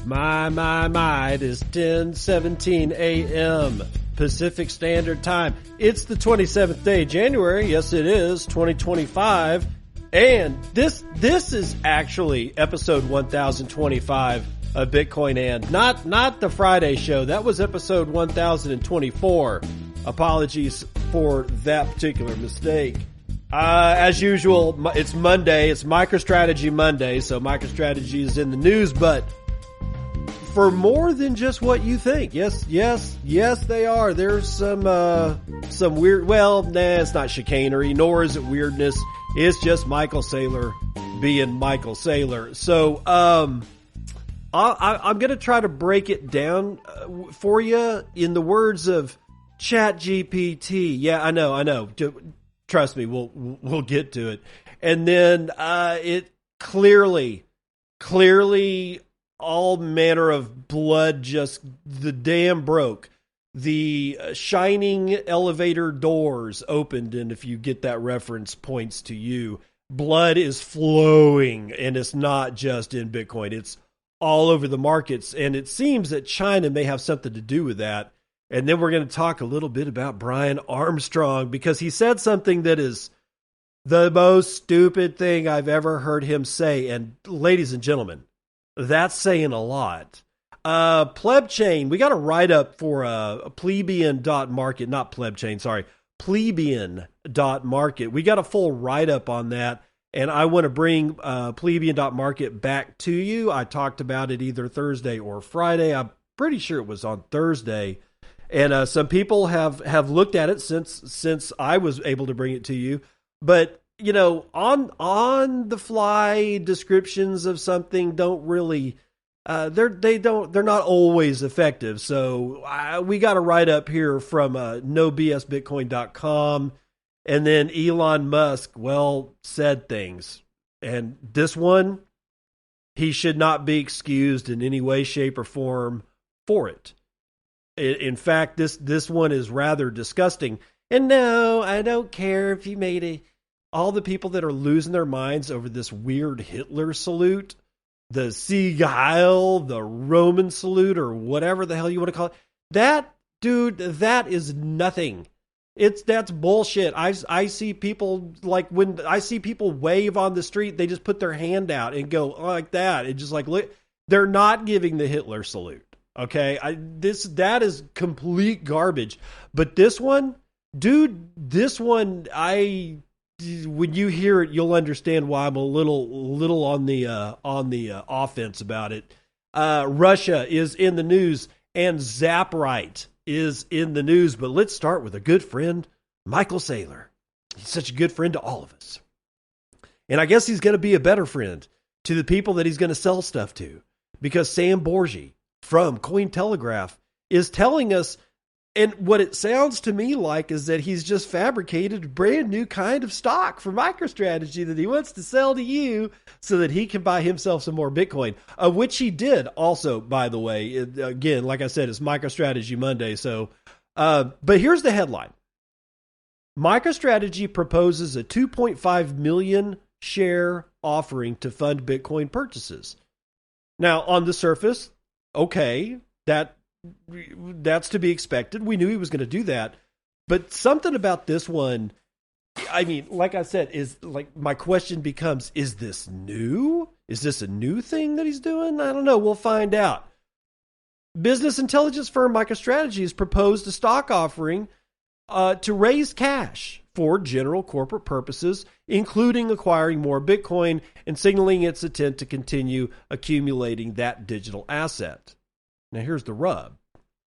My, it is 10:17 a.m. Pacific Standard Time. It's the 27th day of January. Yes, it is 2025. And this is actually episode 1025 of Bitcoin and not the Friday show. That was episode 1024. Apologies for that particular mistake. As usual, it's Monday. It's MicroStrategy Monday, so MicroStrategy is in the news, but for more than just what you think. Yes, they are. There's some weird, it's not chicanery, nor is it weirdness. It's just Michael Saylor being Michael Saylor. So, I'm going to try to break it down for you in the words of ChatGPT. Yeah, I know. Trust me, we'll get to it. And then, it clearly all manner of blood, just the dam broke. The shining elevator doors opened, and if you get that reference, points to you. Blood is flowing, and it's not just in Bitcoin. It's all over the markets, and it seems that China may have something to do with that. And then we're going to talk a little bit about Brian Armstrong, because he said something that is the most stupid thing I've ever heard him say. And ladies and gentlemen, that's saying a lot. Pleb Chain, we got a write-up for Plebian.Market, not Pleb Chain, sorry, Plebian.Market. We got a full write-up on that, and I want to bring Plebian.Market back to you. I talked about it either Thursday or Friday. I'm pretty sure it was on Thursday. And some people have looked at it since I was able to bring it to you. But, you know, on the fly descriptions of something don't really they're not always effective. So we got a write up here from nobsbitcoin.com, and then Elon Musk said things. And this one, he should not be excused in any way, shape, or form for it. In fact, this one is rather disgusting. And no, I don't care if you made all the people that are losing their minds over this weird Hitler salute, the Sieg Heil, the Roman salute, or whatever the hell you want to call it. That, dude, that is nothing. That's bullshit. I see people, like, when I see people wave on the street, they just put their hand out and go like that. It's just like, look, they're not giving the Hitler salute. Okay, that is complete garbage. But this one, dude, when you hear it, you'll understand why I'm a little on the offense about it. Russia is in the news, and Zapright is in the news. But let's start with a good friend, Michael Saylor. He's such a good friend to all of us, and I guess he's going to be a better friend to the people that he's going to sell stuff to, because Sam Borgi from Cointelegraph is telling us, and what it sounds to me like is that he's just fabricated a brand new kind of stock for MicroStrategy that he wants to sell to you so that he can buy himself some more Bitcoin, which he did also, by the way. Again, like I said, it's MicroStrategy Monday. So, but here's the headline. MicroStrategy proposes a 2.5 million share offering to fund Bitcoin purchases. Now, on the surface, okay, that's to be expected. We knew he was going to do that. But something about this one, I mean, like I said, is like, my question becomes, is this new? Is this a new thing that he's doing? I don't know. We'll find out. Business intelligence firm MicroStrategy has proposed a stock offering to raise cash for general corporate purposes, including acquiring more Bitcoin and signaling its intent to continue accumulating that digital asset. Now, here's the rub.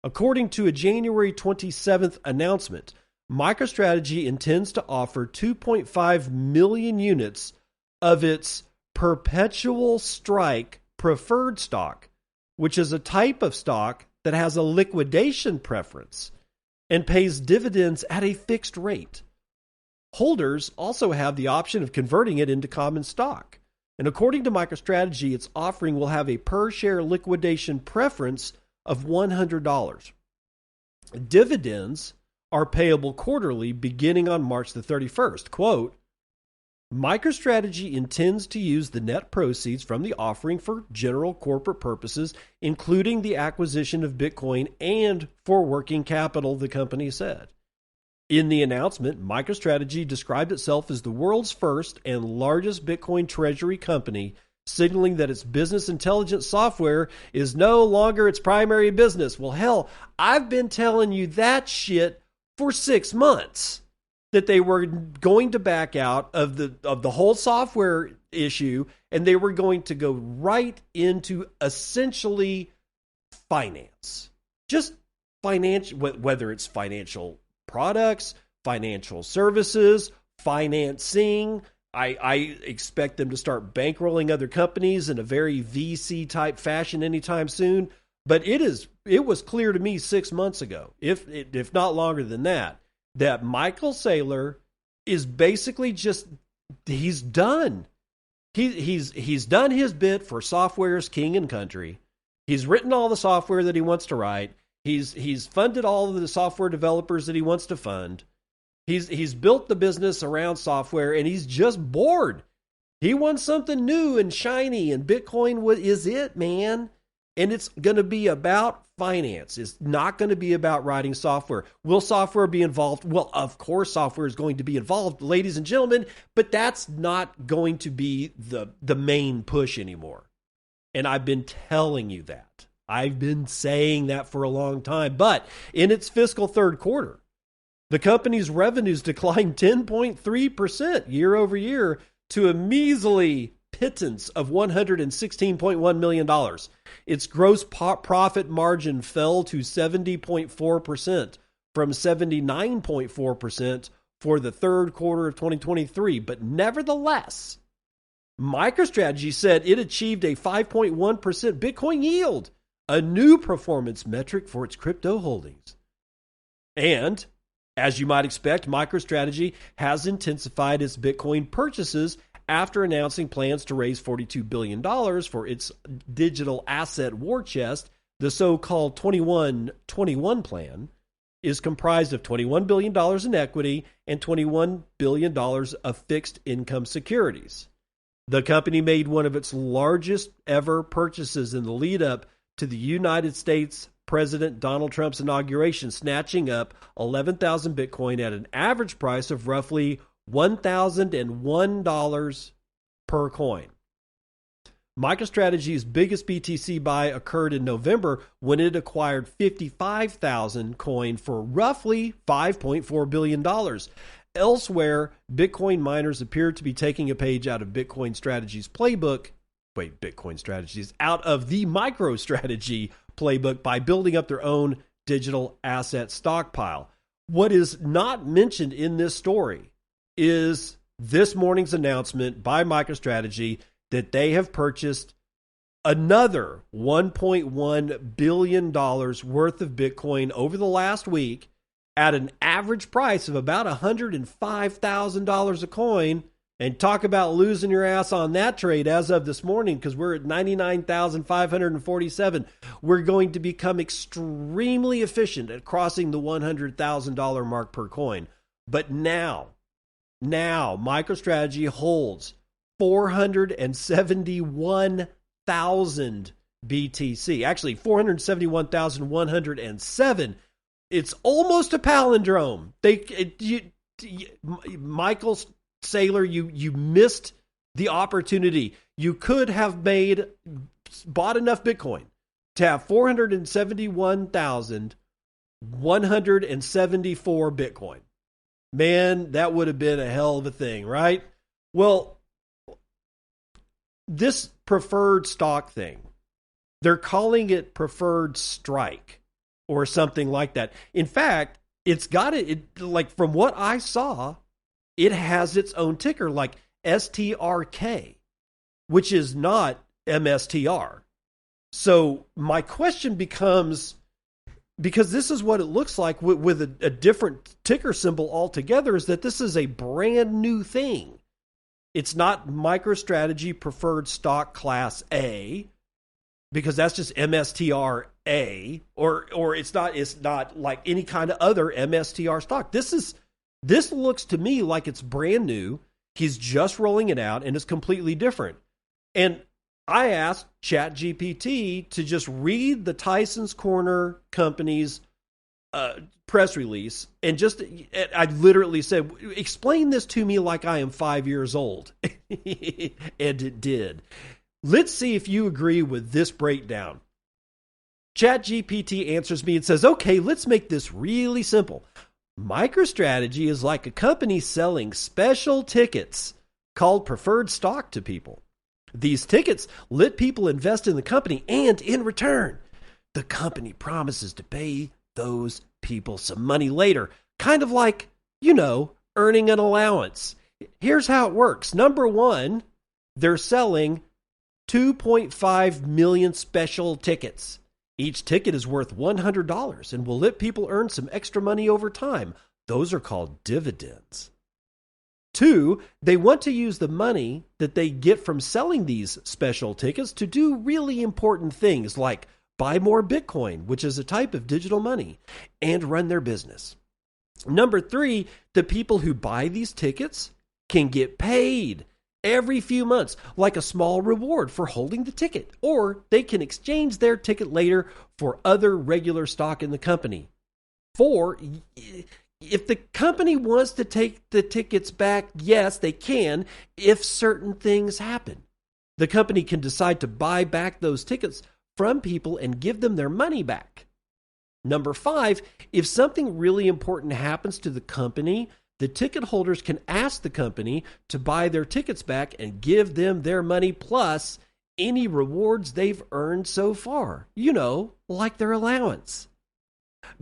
According to a January 27th announcement, MicroStrategy intends to offer 2.5 million units of its perpetual strike preferred stock, which is a type of stock that has a liquidation preference and pays dividends at a fixed rate. Holders also have the option of converting it into common stock. And according to MicroStrategy, its offering will have a per-share liquidation preference of $100. Dividends are payable quarterly beginning on March the 31st. Quote, MicroStrategy intends to use the net proceeds from the offering for general corporate purposes, including the acquisition of Bitcoin and for working capital, the company said. In the announcement, MicroStrategy described itself as the world's first and largest Bitcoin treasury company, signaling that its business intelligence software is no longer its primary business. Well, hell, I've been telling you that shit for 6 months, that they were going to back out of the whole software issue, and they were going to go right into essentially finance. Just financial, whether it's financial products, financial services, financing. I expect them to start bankrolling other companies in a very VC type fashion anytime soon. But it was clear to me 6 months ago, if not longer than that Michael Saylor is basically just, he's done. He's done his bit for software's king and country. He's written all the software that he wants to write. He's funded all of the software developers that he wants to fund. He's built the business around software, and he's just bored. He wants something new and shiny, and Bitcoin is it, man. And it's going to be about finance. It's not going to be about writing software. Will software be involved? Well, of course software is going to be involved, ladies and gentlemen, but that's not going to be the main push anymore. And I've been telling you that. I've been saying that for a long time. But in its fiscal third quarter, the company's revenues declined 10.3% year over year to a measly pittance of $116.1 million. Its gross profit margin fell to 70.4% from 79.4% for the third quarter of 2023. But nevertheless, MicroStrategy said it achieved a 5.1% Bitcoin yield, a new performance metric for its crypto holdings. And, as you might expect, MicroStrategy has intensified its Bitcoin purchases after announcing plans to raise $42 billion for its digital asset war chest. The so-called 21-21 plan is comprised of $21 billion in equity and $21 billion of fixed income securities. The company made one of its largest ever purchases in the lead up to the United States President Donald Trump's inauguration, snatching up 11,000 Bitcoin at an average price of roughly $1,001 per coin. MicroStrategy's biggest BTC buy occurred in November when it acquired 55,000 coin for roughly $5.4 billion. Elsewhere, Bitcoin miners appear to be taking a page out of Bitcoin Strategy's playbook. Bitcoin Strategies out of the MicroStrategy playbook by building up their own digital asset stockpile. What is not mentioned in this story is this morning's announcement by MicroStrategy that they have purchased another $1.1 billion worth of Bitcoin over the last week at an average price of about $105,000 a coin. And talk about losing your ass on that trade as of this morning, because we're at 99,547. We're going to become extremely efficient at crossing the $100,000 mark per coin. But now MicroStrategy holds 471,000 BTC. Actually, 471,107. It's almost a palindrome. Michael Saylor, you missed the opportunity. You could have bought enough Bitcoin to have 471,174 Bitcoin. Man, that would have been a hell of a thing, right? Well, this preferred stock thing, they're calling it preferred strike or something like that. In fact, it's got it like, from what I saw, it has its own ticker, like STRK, which is not MSTR. So my question becomes, because this is what it looks like with a different ticker symbol altogether, is that this is a brand new thing. It's not MicroStrategy Preferred Stock Class A, because that's just MSTR A, or it's not like any kind of other MSTR stock. This looks to me like it's brand new. He's just rolling it out, and it's completely different. And I asked ChatGPT to just read the Tyson's Corner company's press release, and I literally said, explain this to me like I am 5 years old. And it did. Let's see if you agree with this breakdown. ChatGPT answers me and says, okay, let's make this really simple. MicroStrategy is like a company selling special tickets called preferred stock to people. These tickets let people invest in the company, and in return, the company promises to pay those people some money later. Kind of like, earning an allowance. Here's how it works. Number one, they're selling 2.5 million special tickets. Each ticket is worth $100 and will let people earn some extra money over time. Those are called dividends. Two, they want to use the money that they get from selling these special tickets to do really important things like buy more Bitcoin, which is a type of digital money, and run their business. Number three, the people who buy these tickets can get paid every few months, like a small reward for holding the ticket, or they can exchange their ticket later for other regular stock in the company. Four, if the company wants to take the tickets back, yes, they can if certain things happen. The company can decide to buy back those tickets from people and give them their money back. Number five, if something really important happens to the company, the ticket holders can ask the company to buy their tickets back and give them their money plus any rewards they've earned so far. Like their allowance.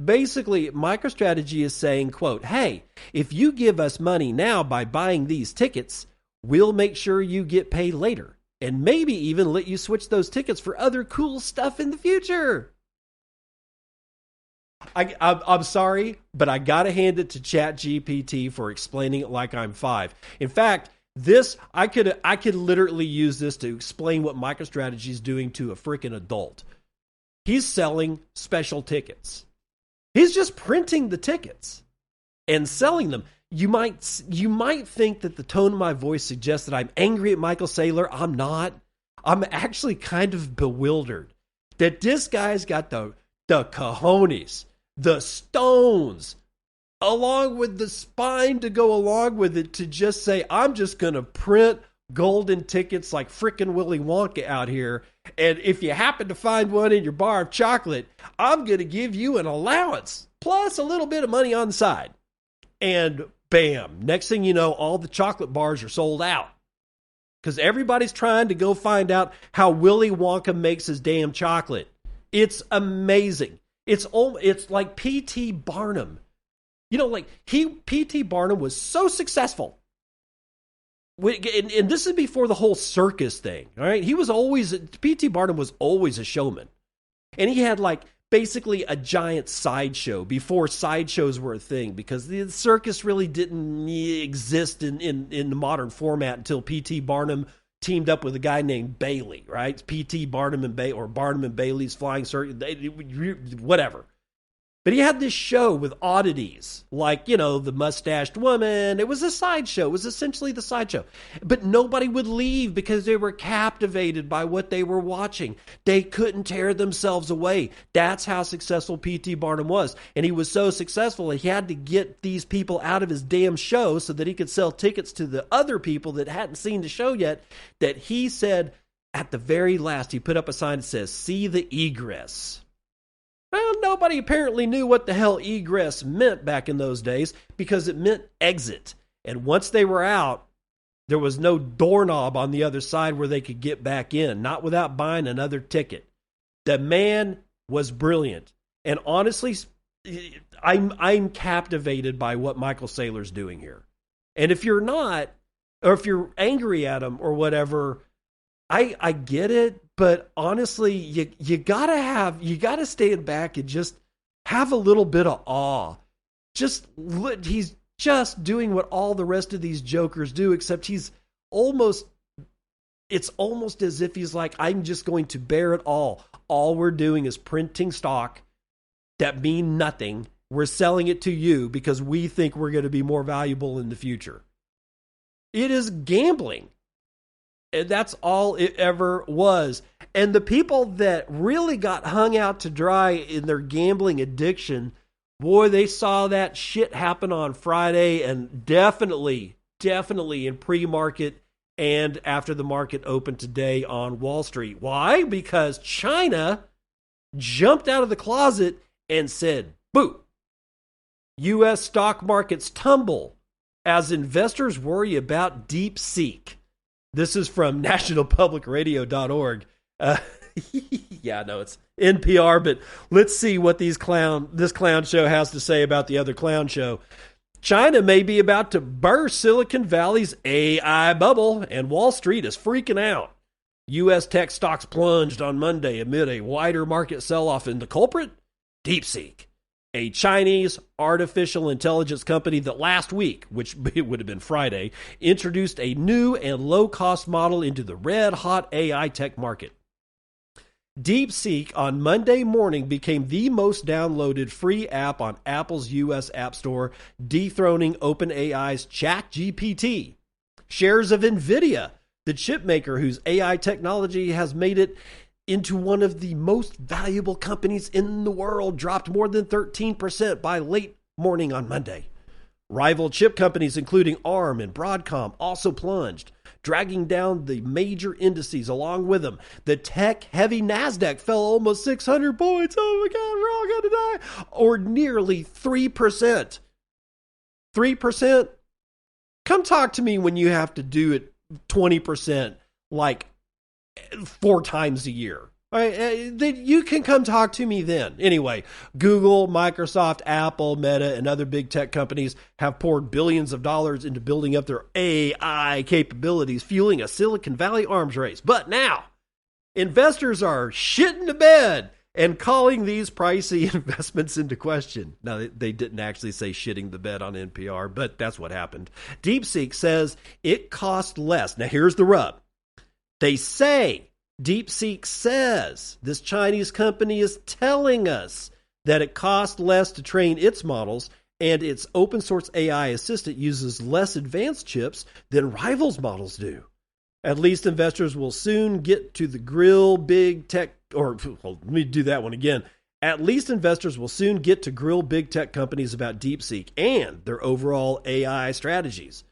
Basically, MicroStrategy is saying, quote, hey, if you give us money now by buying these tickets, we'll make sure you get paid later, and maybe even let you switch those tickets for other cool stuff in the future. I'm sorry, but I got to hand it to ChatGPT for explaining it like I'm 5. In fact, I could literally use this to explain what MicroStrategy is doing to a freaking adult. He's selling special tickets. He's just printing the tickets and selling them. You might think that the tone of my voice suggests that I'm angry at Michael Saylor. I'm not. I'm actually kind of bewildered that this guy's got the cojones, the stones, along with the spine to go along with it, to just say, I'm just going to print golden tickets like frickin' Willy Wonka out here. And if you happen to find one in your bar of chocolate, I'm going to give you an allowance plus a little bit of money on the side. And bam, next thing you know, all the chocolate bars are sold out. Because everybody's trying to go find out how Willy Wonka makes his damn chocolate. It's amazing. It's like P.T. Barnum. P.T. Barnum was so successful. And this is before the whole circus thing, all right? P.T. Barnum was always a showman. And he had basically a giant sideshow before sideshows were a thing, because the circus really didn't exist in the modern format until P.T. Barnum teamed up with a guy named Bailey, right? P.T. Barnum or Barnum and Bailey's Flying Circus, whatever. But he had this show with oddities, like, the mustached woman. It was a sideshow. It was essentially the sideshow. But nobody would leave because they were captivated by what they were watching. They couldn't tear themselves away. That's how successful P.T. Barnum was. And he was so successful, he had to get these people out of his damn show so that he could sell tickets to the other people that hadn't seen the show yet, that he said at the very last, he put up a sign that says, see the egress. Well, nobody apparently knew what the hell egress meant back in those days, because it meant exit. And once they were out, there was no doorknob on the other side where they could get back in, not without buying another ticket. The man was brilliant. And honestly, I'm captivated by what Michael Saylor's doing here. And if you're not, or if you're angry at him or whatever, I get it. But honestly, you gotta stand back and just have a little bit of awe. He's just doing what all the rest of these jokers do, except it's almost as if he's like, I'm just going to bear it all. All we're doing is printing stock that mean nothing. We're selling it to you because we think we're going to be more valuable in the future. It is gambling. And that's all it ever was. And the people that really got hung out to dry in their gambling addiction, boy, they saw that shit happen on Friday, and definitely in pre-market and after the market opened today on Wall Street. Why? Because China jumped out of the closet and said, boo. U.S. stock markets tumble as investors worry about DeepSeek. This is from nationalpublicradio.org. Yeah, no, it's NPR, but let's see what this clown show has to say about the other clown show. China may be about to burst Silicon Valley's AI bubble, and Wall Street is freaking out. U.S. tech stocks plunged on Monday amid a wider market sell-off, and the culprit? DeepSeek, a Chinese artificial intelligence company that last week, which it would have been Friday, introduced a new and low-cost model into the red-hot AI tech market. DeepSeek on Monday morning became the most downloaded free app on Apple's U.S. App Store, dethroning OpenAI's ChatGPT. Shares of NVIDIA, the chip maker whose AI technology has made it into one of the most valuable companies in the world, dropped more than 13% by late morning on Monday. Rival chip companies including ARM and Broadcom also plunged, dragging down the major indices along with them. The tech-heavy NASDAQ fell almost 600 points. Oh my God, we're all going to die. Or nearly 3%. 3%? Come talk to me when you have to do it 20% like 4 times a year. Right? You can come talk to me then. Anyway, Google, Microsoft, Apple, Meta, and other big tech companies have poured billions of dollars into building up their AI capabilities, fueling a Silicon Valley arms race. But now, investors are shitting the bed and calling these pricey investments into question. Now, they didn't actually say shitting the bed on NPR, but that's what happened. DeepSeek says it cost less. Now, here's the rub. They say, DeepSeek says, this Chinese company is telling us that it costs less to train its models, and its open source AI assistant uses less advanced chips than rivals models do. At least investors will soon get to the grill big tech, let me do that one again. At least investors will soon get to grill big tech companies about DeepSeek and their overall AI strategies.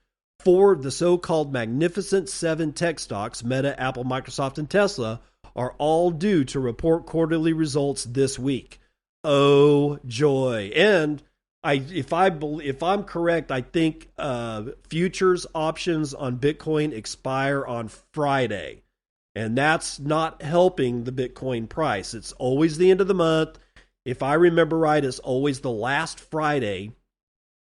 4 of the so-called Magnificent 7 tech stocks, Meta, Apple, Microsoft, and Tesla, are all due to report quarterly results this week. Oh, joy. And if I'm correct, I think futures options on Bitcoin expire on Friday. And that's not helping the Bitcoin price. It's always the end of the month. If I remember right, it's always the last Friday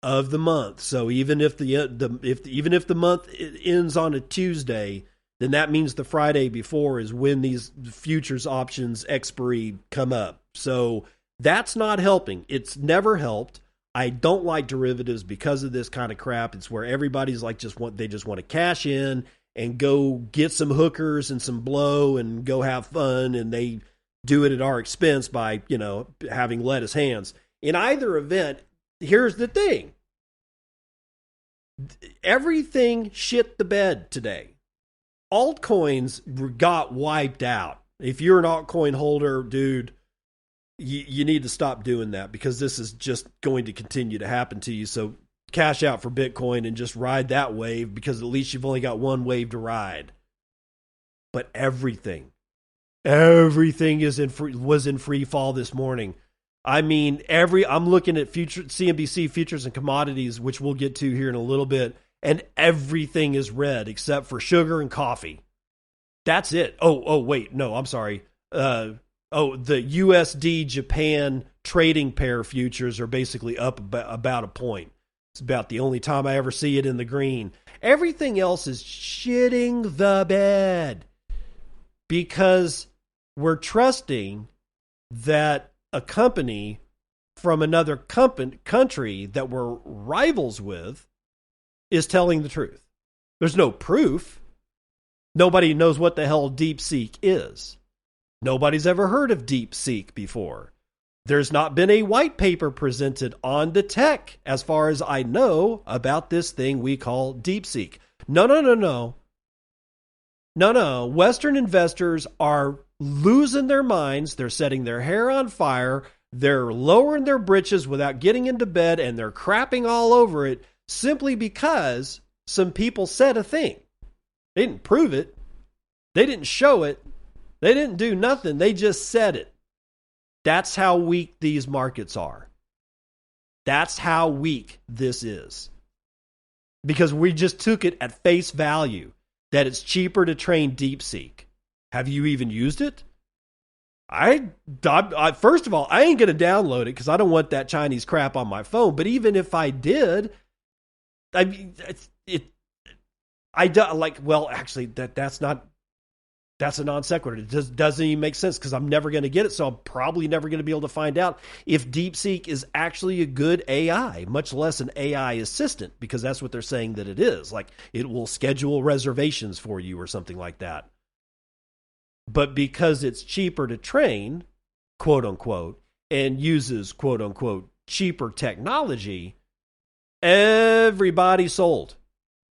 of the month. So even if the month ends on a Tuesday, then that means the Friday before is when these futures options expiry come up. So that's not helping. It's never helped. I don't like derivatives because of this kind of crap. It's where everybody's like they just want to cash in and go get some hookers and some blow and go have fun, and they do it at our expense by, having lettuce hands. In either event, here's the thing. Everything shit the bed today. Altcoins got wiped out. If you're an altcoin holder, dude, you need to stop doing that, because this is just going to continue to happen to you. So cash out for Bitcoin and just ride that wave, because at least you've only got one wave to ride. But everything was in free fall this morning. I mean, I'm looking at CNBC futures and commodities, which we'll get to here in a little bit, and everything is red except for sugar and coffee. That's it. Oh, wait, no, I'm sorry. The USD Japan trading pair futures are basically up about a point. It's about the only time I ever see it in the green. Everything else is shitting the bed, because we're trusting that a company from another country that we're rivals with is telling the truth. There's no proof. Nobody knows what the hell DeepSeek is. Nobody's ever heard of DeepSeek before. There's not been a white paper presented on the tech, as far as I know, about this thing we call DeepSeek. No, no, no, no. No, no. Western investors are losing their minds. They're setting their hair on fire. They're lowering their britches without getting into bed, and they're crapping all over it simply because some people said a thing. They didn't prove it. They didn't show it. They didn't do nothing. They just said it. That's how weak these markets are. That's how weak this is. Because we just took it at face value that it's cheaper to train DeepSeek. Have you even used it? I first of all, I ain't going to download it because I don't want that Chinese crap on my phone. But even if I did, I mean, I don't like. Well, actually, that's a non sequitur. It doesn't even make sense because I'm never going to get it. So I'm probably never going to be able to find out if DeepSeek is actually a good AI, much less an AI assistant, because that's what they're saying that it is. Like it will schedule reservations for you or something like that. But because it's cheaper to train, quote unquote, and uses quote unquote cheaper technology, everybody sold.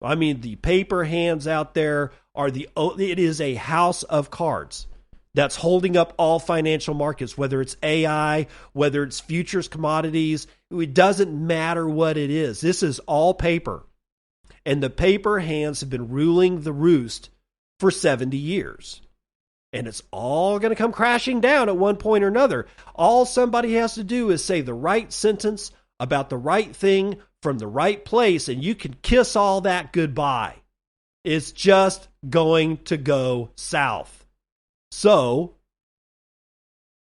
I mean, the paper hands out there it is a house of cards that's holding up all financial markets, whether it's AI, whether it's futures commodities. It doesn't matter what it is. This is all paper. And the paper hands have been ruling the roost for 70 years. And it's all going to come crashing down at one point or another. All somebody has to do is say the right sentence about the right thing from the right place, and you can kiss all that goodbye. It's just going to go south. So,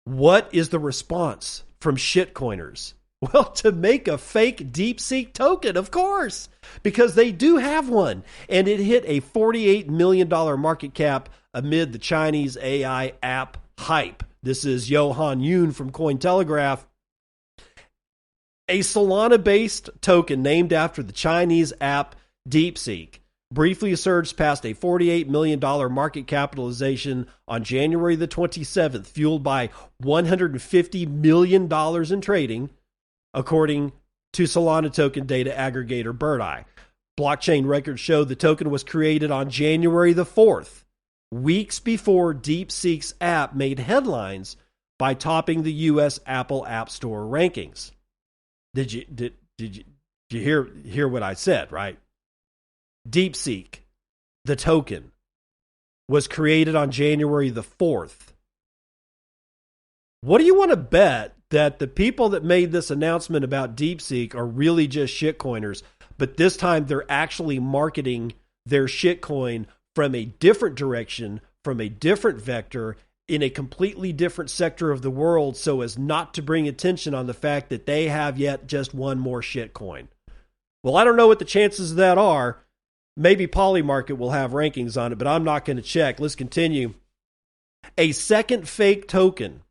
what is the response from shitcoiners? Well, to make a fake DeepSeek token, of course, because they do have one. And it hit a $48 million market cap amid the Chinese AI app hype. This is Johan Yoon from Cointelegraph. A Solana-based token named after the Chinese app DeepSeek briefly surged past a $48 million market capitalization on January the 27th, fueled by $150 million in trading, according to Solana token data aggregator BirdEye. Blockchain records show the token was created on January the 4th, weeks before DeepSeek's app made headlines by topping the U.S. Apple App Store rankings. Did you hear what I said, right? DeepSeek, the token, was created on January the 4th. What do you want to bet that the people that made this announcement about DeepSeek are really just shitcoiners, but this time they're actually marketing their shitcoin from a different direction, from a different vector, in a completely different sector of the world, so as not to bring attention on the fact that they have yet just one more shitcoin? Well, I don't know what the chances of that are. Maybe Polymarket will have rankings on it, but I'm not going to check. Let's continue. A second fake token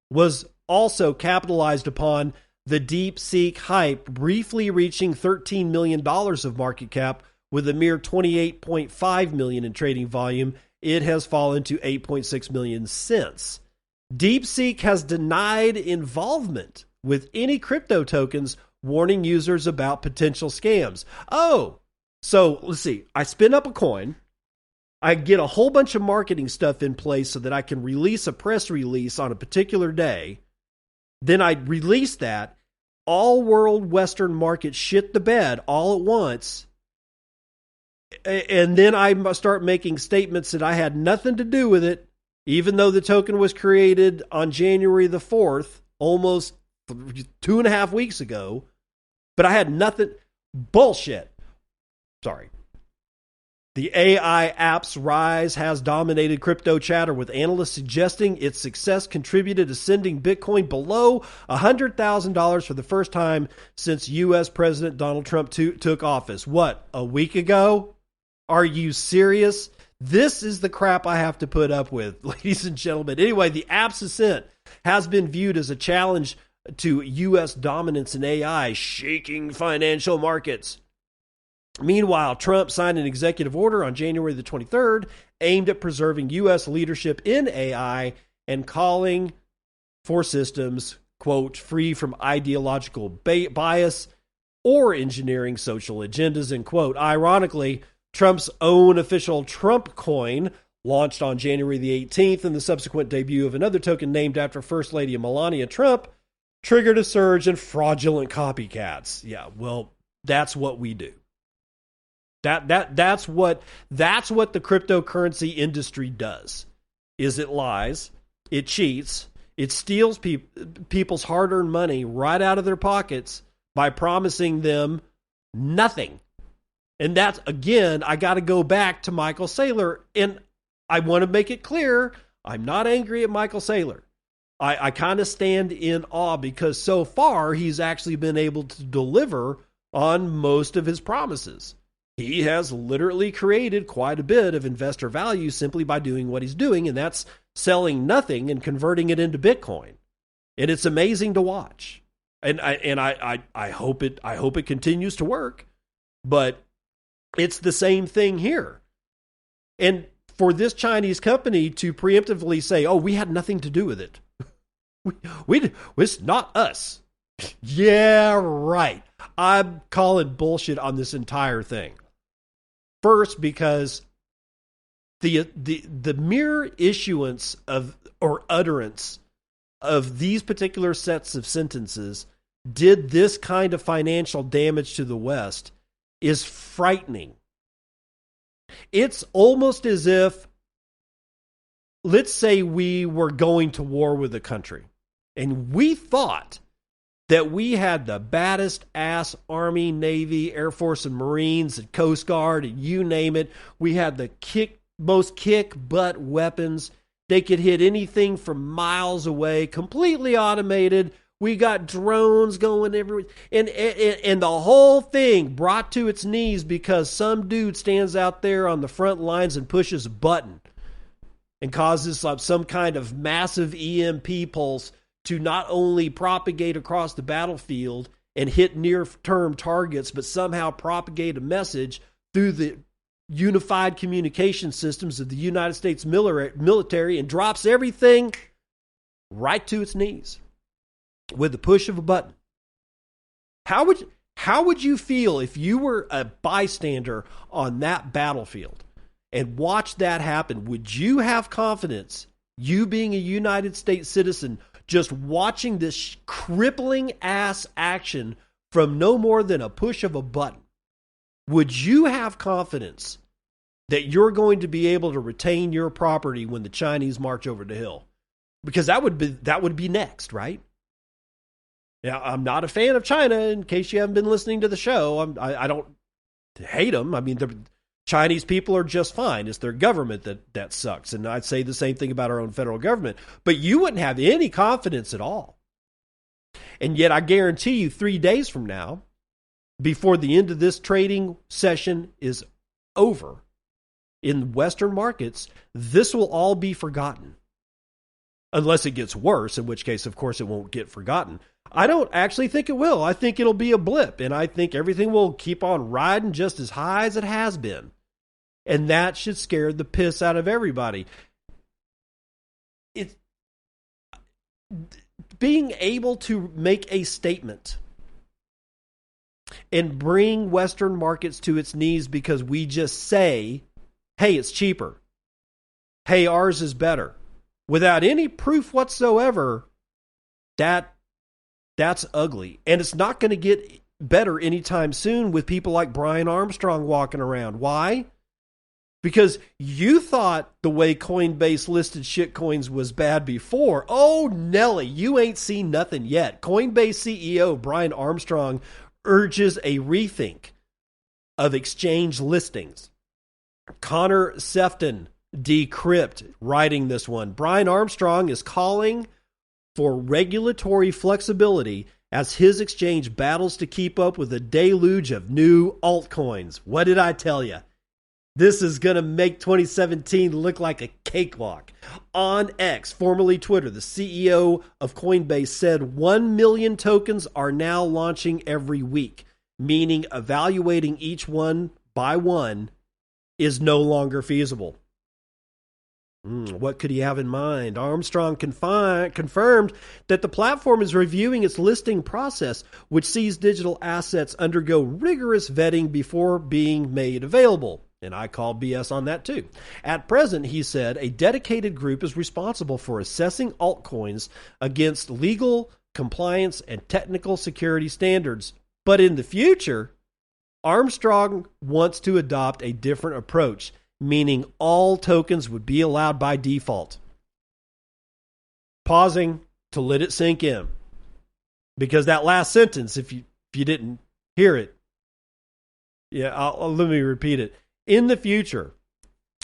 was also capitalized upon the DeepSeek hype, briefly reaching $13 million of market cap with a mere $28.5 million in trading volume. It has fallen to $8.6 million since. DeepSeek has denied involvement with any crypto tokens, warning users about potential scams. Oh, so let's see. I spin up a coin. I get a whole bunch of marketing stuff in place so that I can release a press release on a particular day. Then I release that. All world Western markets shit the bed all at once. And then I start making statements that I had nothing to do with it, even though the token was created on January the 4th, almost 2.5 weeks ago. But I had nothing. Bullshit. Sorry. The AI app's rise has dominated crypto chatter, with analysts suggesting its success contributed to sending Bitcoin below $100,000 for the first time since U.S. President Donald Trump took office. What, a week ago? Are you serious? This is the crap I have to put up with, ladies and gentlemen. Anyway, the app's ascent has been viewed as a challenge to U.S. dominance in AI, shaking financial markets. Meanwhile, Trump signed an executive order on January the 23rd aimed at preserving U.S. leadership in AI and calling for systems, quote, free from ideological bias or engineering social agendas, end quote. Ironically, Trump's own official Trump coin launched on January the 18th, and the subsequent debut of another token named after First Lady Melania Trump triggered a surge in fraudulent copycats. Yeah, well, that's what we do. That's what the cryptocurrency industry does. Is it lies, it cheats, it steals people's hard-earned money right out of their pockets by promising them nothing. And that's, again, I got to go back to Michael Saylor, and I want to make it clear, I'm not angry at Michael Saylor. I kind of stand in awe because so far he's actually been able to deliver on most of his promises. He has literally created quite a bit of investor value simply by doing what he's doing, and that's selling nothing and converting it into Bitcoin. And it's amazing to watch. And I hope it continues to work, but it's the same thing here. And for this Chinese company to preemptively say, "Oh, we had nothing to do with it. It's not us." Yeah, right. I'm calling bullshit on this entire thing. First, because the mere issuance of or utterance of these particular sets of sentences did this kind of financial damage to the West is frightening. It's almost as if, let's say we were going to war with a country, and we thought that we had the baddest ass Army, Navy, Air Force, and Marines, and Coast Guard, and you name it. We had the most kick-butt weapons. They could hit anything from miles away, completely automated. We got drones going everywhere. And the whole thing brought to its knees because some dude stands out there on the front lines and pushes a button and causes some kind of massive EMP pulse to not only propagate across the battlefield and hit near-term targets, but somehow propagate a message through the unified communication systems of the United States military and drops everything right to its knees with the push of a button. How would you feel if you were a bystander on that battlefield and watched that happen? Would you have confidence, you being a United States citizen, just watching this crippling ass action from no more than a push of a button? Would you have confidence that you're going to be able to retain your property when the Chinese march over the hill? Because that would be next, right? Now, I'm not a fan of China, in case you haven't been listening to the show. I don't hate them. I mean, the Chinese people are just fine. It's their government that sucks. And I'd say the same thing about our own federal government. But you wouldn't have any confidence at all. And yet I guarantee you 3 days from now, before the end of this trading session is over, in Western markets, this will all be forgotten. Unless it gets worse, in which case, of course, it won't get forgotten. I don't actually think it will. I think it'll be a blip, and I think everything will keep on riding just as high as it has been. And that should scare the piss out of everybody. It's being able to make a statement and bring Western markets to its knees because we just say, hey, it's cheaper. Hey, ours is better. Without any proof whatsoever, that's ugly. And it's not going to get better anytime soon with people like Brian Armstrong walking around. Why? Because you thought the way Coinbase listed shitcoins was bad before. Oh, Nelly, you ain't seen nothing yet. Coinbase CEO Brian Armstrong urges a rethink of exchange listings. Connor Sefton, Decrypt, writing this one. Brian Armstrong is calling for regulatory flexibility as his exchange battles to keep up with a deluge of new altcoins. What did I tell you? This is going to make 2017 look like a cakewalk. On X, formerly Twitter, the CEO of Coinbase said 1 million tokens are now launching every week, meaning evaluating each one by one is no longer feasible. What could he have in mind? Armstrong confirmed that the platform is reviewing its listing process, which sees digital assets undergo rigorous vetting before being made available. And I call BS on that too. At present, he said, a dedicated group is responsible for assessing altcoins against legal, compliance, and technical security standards. But in the future, Armstrong wants to adopt a different approach, meaning all tokens would be allowed by default. Pausing to let it sink in. Because that last sentence, if you didn't hear it, let me repeat it. In the future,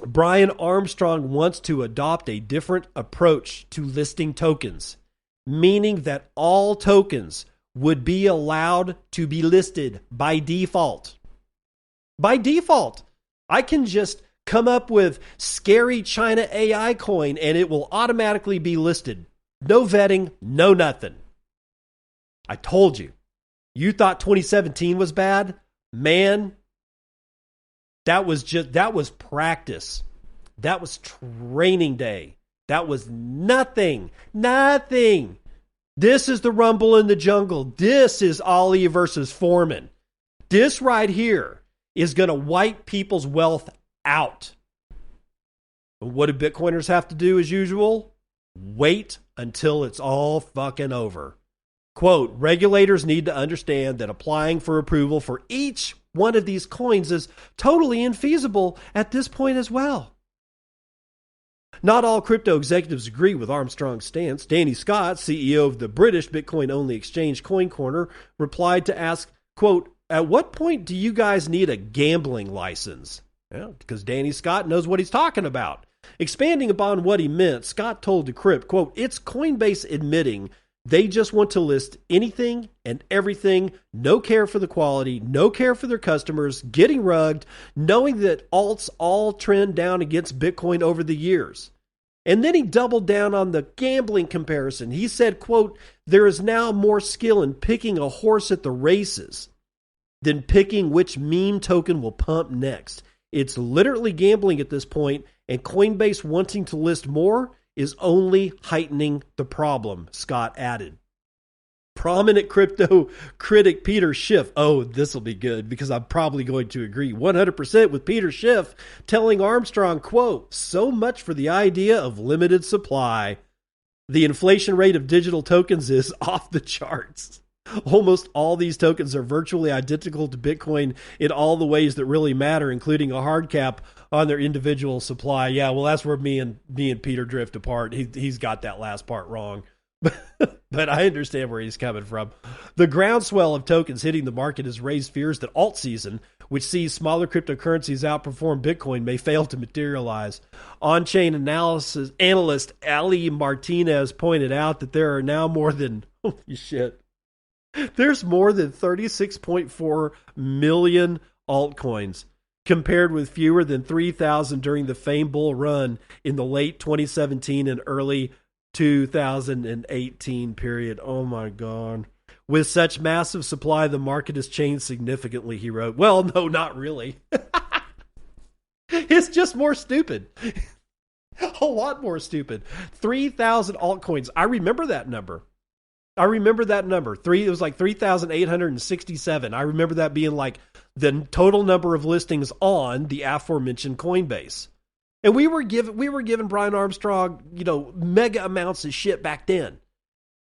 Brian Armstrong wants to adopt a different approach to listing tokens, meaning that all tokens would be allowed to be listed by default. By default, I can just come up with scary China AI coin and it will automatically be listed. No vetting, no nothing. I told you. You thought 2017 was bad? Man, that was practice. That was training day. That was nothing. Nothing. This is the rumble in the jungle. This is Ali versus Foreman. This right here is going to wipe people's wealth out. And what do Bitcoiners have to do as usual? Wait until it's all fucking over. Quote, regulators need to understand that applying for approval for each one of these coins is totally infeasible at this point as well. Not all crypto executives agree with Armstrong's stance. Danny Scott, CEO of the British Bitcoin-only exchange Coin Corner, replied to ask, quote, at what point do you guys need a gambling license? Well, because Danny Scott knows what he's talking about. Expanding upon what he meant, Scott told Decrypt, quote, it's Coinbase admitting they just want to list anything and everything, no care for the quality, no care for their customers, getting rugged, knowing that alts all trend down against Bitcoin over the years. And then he doubled down on the gambling comparison. He said, quote, there is now more skill in picking a horse at the races than picking which meme token will pump next. It's literally gambling at this point, and Coinbase wanting to list more is only heightening the problem, Scott added. Prominent crypto critic Peter Schiff, oh, this will be good because I'm probably going to agree 100% with Peter Schiff, telling Armstrong, quote, so much for the idea of limited supply. The inflation rate of digital tokens is off the charts. Almost all these tokens are virtually identical to Bitcoin in all the ways that really matter, including a hard cap on their individual supply. Yeah, well, that's where me and Peter drift apart. He's got that last part wrong. But I understand where he's coming from. The groundswell of tokens hitting the market has raised fears that alt season, which sees smaller cryptocurrencies outperform Bitcoin, may fail to materialize. On-chain analyst Ali Martinez pointed out that there are now more than, holy shit, there's more than 36.4 million altcoins, compared with fewer than 3,000 during the famed bull run in the late 2017 and early 2018 period. Oh my God. With such massive supply, the market has changed significantly, he wrote. Well, no, not really. It's just more stupid. A lot more stupid. 3,000 altcoins. I remember that number. It was like 3,867. I remember that being like the total number of listings on the aforementioned Coinbase. And we were given Brian Armstrong, mega amounts of shit back then.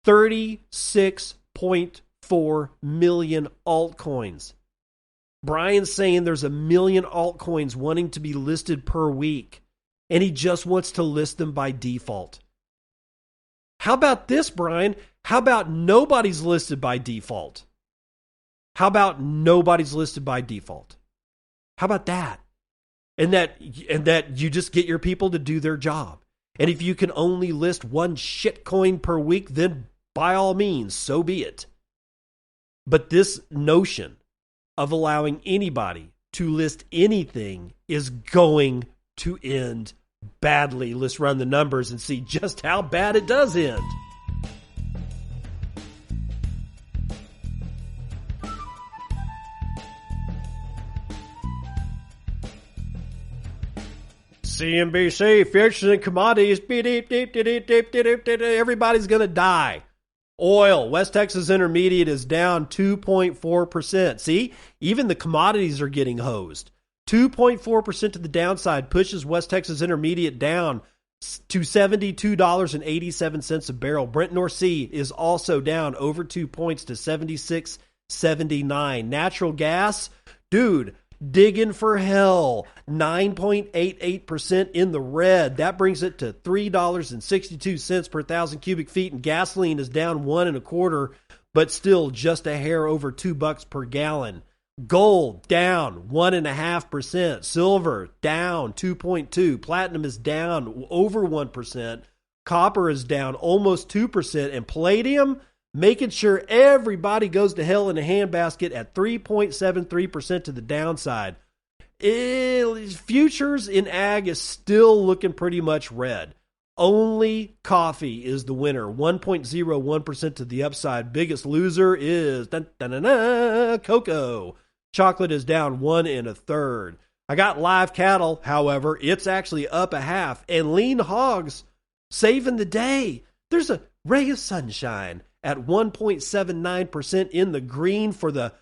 36.4 million altcoins. Brian's saying there's 1 million altcoins wanting to be listed per week, and he just wants to list them by default. How about this, Brian? How about nobody's listed by default? How about that? And that you just get your people to do their job. And if you can only list one shit coin per week, then by all means, so be it. But this notion of allowing anybody to list anything is going to end badly. Let's run the numbers and see just how bad it does end. CNBC, futures and commodities, everybody's going to die. Oil, West Texas Intermediate is down 2.4%. See, even the commodities are getting hosed. 2.4% to the downside, pushes West Texas Intermediate down to $72.87 a barrel. Brent North Sea is also down over 2 points to 76.79. Natural gas, dude, digging for hell, 9.88% in the red. That brings it to $3.62 per thousand cubic feet, and gasoline is down 1.25, but still just a hair over $2 per gallon. Gold down 1.5%. Silver down 2.2%. Platinum is down over 1%. Copper is down almost 2%. And palladium, making sure everybody goes to hell in a handbasket at 3.73% to the downside. Futures in ag is still looking pretty much red. Only coffee is the winner, 1.01% to the upside. Biggest loser is cocoa. Chocolate is down 1 1/3. I got live cattle, however, it's actually up 0.5. And lean hogs saving the day. There's a ray of sunshine at 1.79% in the green for the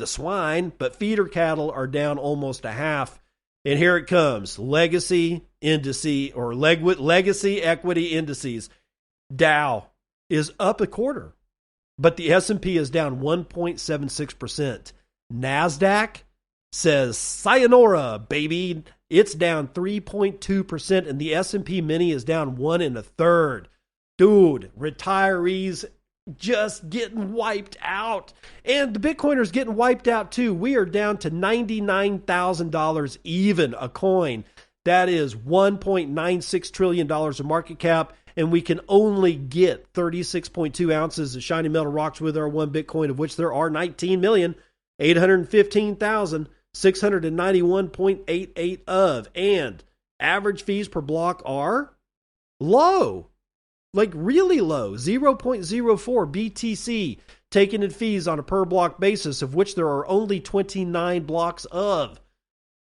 swine, but feeder cattle are down almost 0.5. And here it comes, legacy indices or legacy equity indices. Dow is up 0.25, but the S&P is down 1.76%. NASDAQ says sayonara, baby. It's down 3.2%, and the S&P Mini is down 1 1/3. Dude, retirees just getting wiped out. And the Bitcoiners getting wiped out too. We are down to $99,000 even a coin. That is $1.96 trillion of market cap. And we can only get 36.2 ounces of shiny metal rocks with our one Bitcoin, of which there are 19,815,691.88 of. And average fees per block are low. Like really low, 0.04 BTC taken in fees on a per block basis, of which there are only 29 blocks of.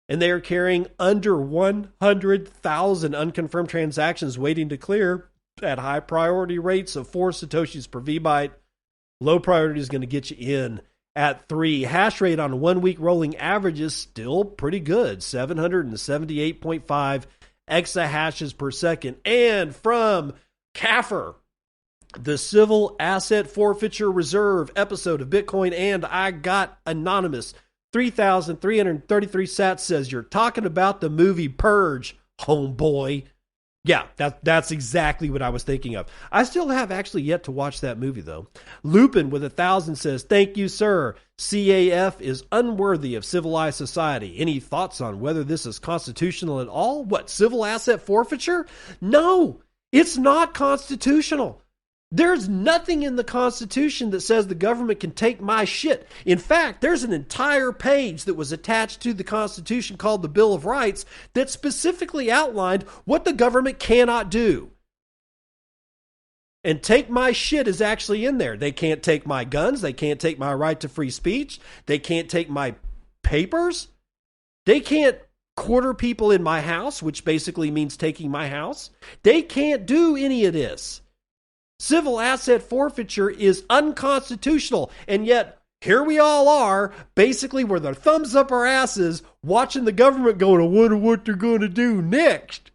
And they are carrying under 100,000 unconfirmed transactions waiting to clear at high priority rates of 4 Satoshis per VByte. Low priority is going to get you in at 3. Hash rate on a 1 week rolling average is still pretty good, 778.5 exahashes per second. And from CAFR, the Civil Asset Forfeiture Reserve episode of Bitcoin and I Got Anonymous, 3,333 sats says, you're talking about the movie Purge, homeboy. Yeah, that's exactly what I was thinking of. I still have actually yet to watch that movie, though. Lupin with 1,000 says, thank you, sir. CAF is unworthy of civilized society. Any thoughts on whether this is constitutional at all? What, civil asset forfeiture? No, it's not constitutional. There's nothing in the Constitution that says the government can take my shit. In fact, there's an entire page that was attached to the Constitution called the Bill of Rights that specifically outlined what the government cannot do. And take my shit is actually in there. They can't take my guns. They can't take my right to free speech. They can't take my papers. They can't quarter people in my house, which basically means taking my house. They can't do any of this. Civil asset forfeiture is unconstitutional, and yet here we all are, basically with our thumbs up our asses, watching the government going, I wonder what they're going to do next.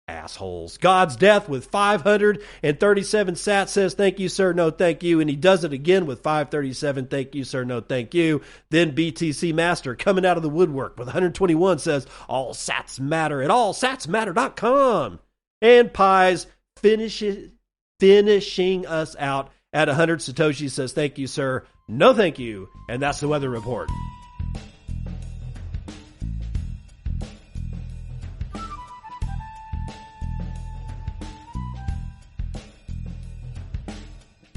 Assholes. God's Death with 537 sats says, thank you, sir, no thank you, and he does it again with 537, thank you, sir, no thank you. Then BTC Master coming out of the woodwork with 121 says, all sats matter at allsatsmatter.com. And Pies finishing us out at 100 Satoshi says, thank you, sir, no thank you. And that's the weather report.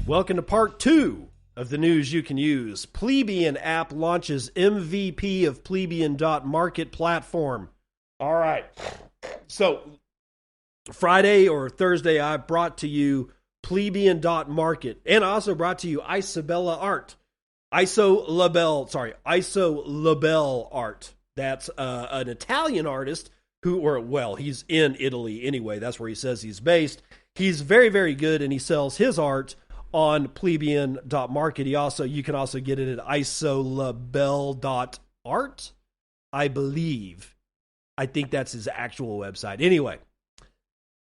Welcome to part 2 of the news you can use. Plebian app launches MVP of Plebian.Market platform. All right. So Friday or Thursday, I brought to you Plebian.Market, and I also brought to you Isabella Art. Isolabel Art. That's an Italian artist he's in Italy anyway. That's where he says he's based. He's very, very good, and he sells his art on Plebian.Market. You can also get it at isolabel.art. I believe. I think that's his actual website. Anyway,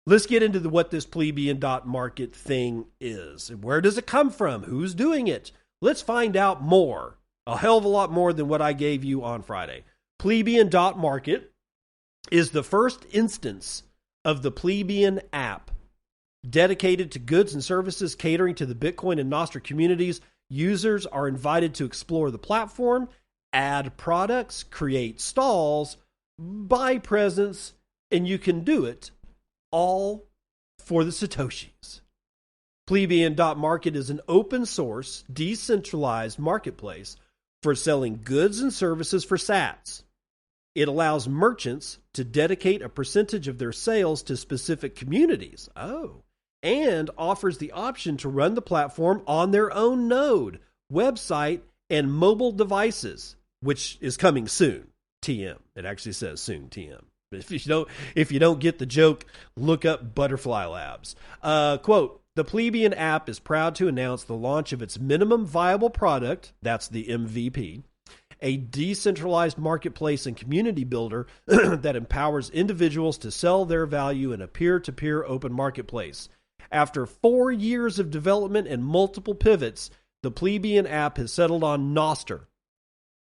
let's get into what this Plebian.Market thing is. And where does it come from? Who's doing it? Let's find out more. A hell of a lot more than what I gave you on Friday. Plebian.Market is the first instance of the Plebian app dedicated to goods and services catering to the Bitcoin and Nostr communities. Users are invited to explore the platform, add products, create stalls, buy presents, and you can do it all for the Satoshis. Plebian.Market is an open source, decentralized marketplace for selling goods and services for sats. It allows merchants to dedicate a percentage of their sales to specific communities. And offers the option to run the platform on their own node, website, and mobile devices, which is coming soon. TM. It actually says soon, TM. If you don't get the joke, look up Butterfly Labs. Quote, the Plebian app is proud to announce the launch of its minimum viable product, that's the MVP, a decentralized marketplace and community builder that empowers individuals to sell their value in a peer-to-peer open marketplace. After 4 years of development and multiple pivots, the Plebian app has settled on nostr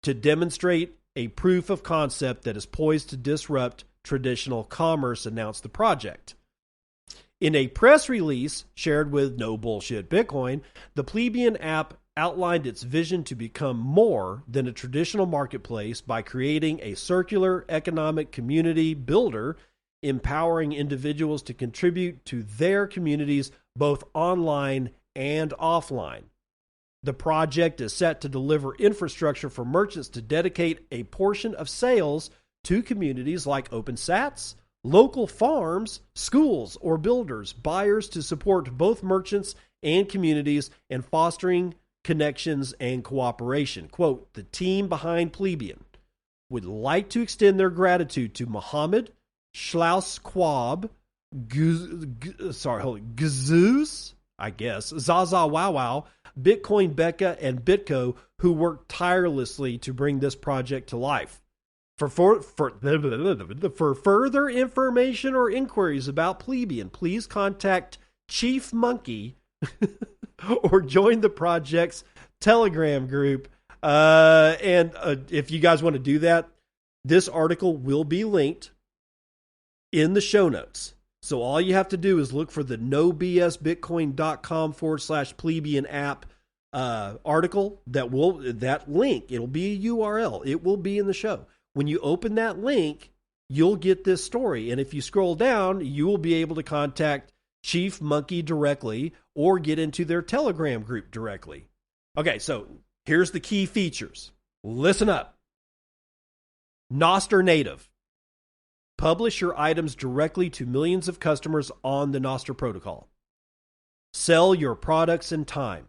to demonstrate a proof of concept that is poised to disrupt traditional commerce, announced the project. In a press release shared with No Bullshit Bitcoin, the Plebian app outlined its vision to become more than a traditional marketplace by creating a circular economic community builder, empowering individuals to contribute to their communities both online and offline. The project is set to deliver infrastructure for merchants to dedicate a portion of sales to communities like OpenSats, local farms, schools, or builders, buyers to support both merchants and communities, and fostering connections and cooperation. Quote, the team behind Plebian would like to extend their gratitude to Mohammed Schlaus-Quab, Gazoos, I guess, Zaza Wow Wow, Bitcoin Becca, and Bitco, who worked tirelessly to bring this project to life. For further information or inquiries about Plebian, please contact Chief Monkey or join the project's Telegram group. If you guys want to do that, this article will be linked in the show notes. So all you have to do is look for the nobsbitcoin.com/Plebian app article. That link, it'll be a URL. It will be in the show. When you open that link, you'll get this story. And if you scroll down, you will be able to contact Chief Monkey directly or get into their Telegram group directly. Okay, so here's the key features. Listen up. Nostr native. Publish your items directly to millions of customers on the Nostr protocol. Sell your products in time.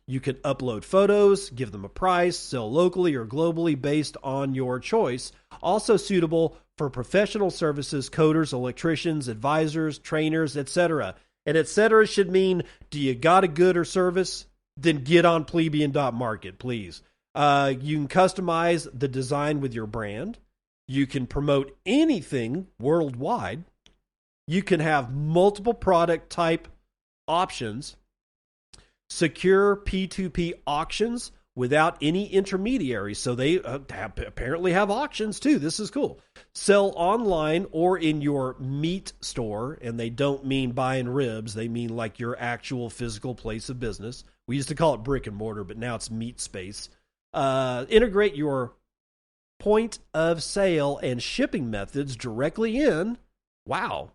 You can upload photos, give them a price, sell locally or globally based on your choice. Also suitable for professional services, coders, electricians, advisors, trainers, etc. And etc. should mean, do you got a good or service? Then get on Plebian.Market, please. You can customize the design with your brand. You can promote anything worldwide. You can have multiple product type options. Secure P2P auctions without any intermediaries. So they apparently have auctions too. This is cool. Sell online or in your meat store. And they don't mean buying ribs. They mean like your actual physical place of business. We used to call it brick and mortar, but now it's meat space. Integrate your point of sale and shipping methods directly in. Wow.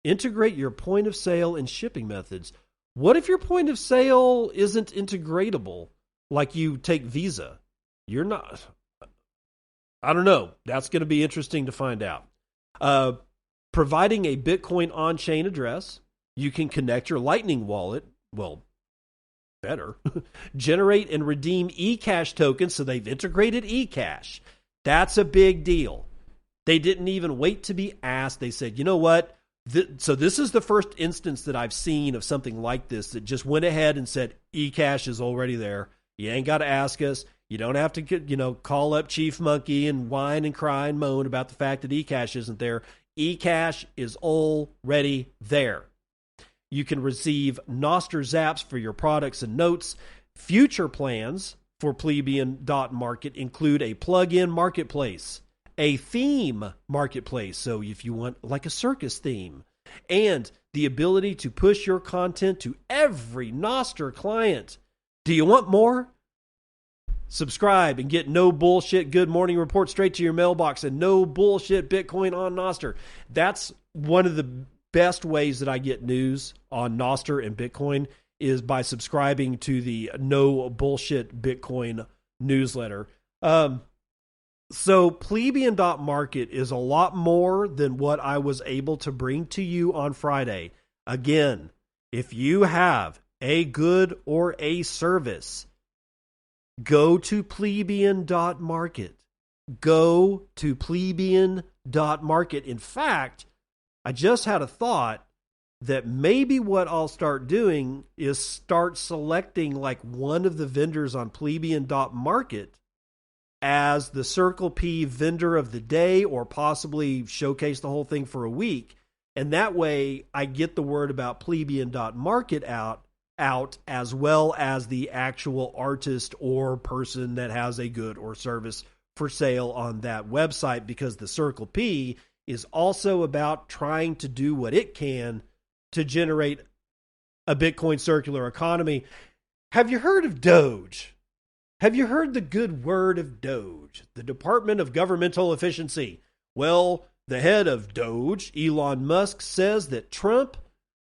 Integrate your point of sale and shipping methods. What if your point of sale isn't integratable? Like you take Visa. You're not. I don't know. That's going to be interesting to find out. Providing a Bitcoin on-chain address. You can connect your Lightning wallet. Well, better. Generate and redeem eCash tokens. So they've integrated eCash. That's a big deal. They didn't even wait to be asked. They said, you know what? So this is the first instance that I've seen of something like this that just went ahead and said, eCash is already there. You ain't got to ask us. You don't have to, call up Chief Monkey and whine and cry and moan about the fact that eCash isn't there. eCash is already there. You can receive nostr zaps for your products and notes. Future plans for Plebian.Market include a plug-in marketplace, a theme marketplace, so if you want like a circus theme, and the ability to push your content to every nostr client. Do you want more? Subscribe and get no bullshit Good Morning Report straight to your mailbox and no bullshit Bitcoin on nostr. That's one of the best ways that I get news on nostr and Bitcoin is by subscribing to the no bullshit Bitcoin newsletter. So Plebian.Market is a lot more than what I was able to bring to you on Friday. Again, if you have a good or a service, go to Plebian.Market. Go to Plebian.Market. In fact, I just had a thought that maybe what I'll start doing is start selecting like one of the vendors on Plebian.Market as the Circle P vendor of the day, or possibly showcase the whole thing for a week. And that way I get the word about Plebian.Market out as well as the actual artist or person that has a good or service for sale on that website, because the Circle P is also about trying to do what it can to generate a Bitcoin circular economy. Have you heard of Doge? Have you heard the good word of Doge, the Department of Governmental Efficiency? Well, the head of Doge, Elon Musk, says that Trump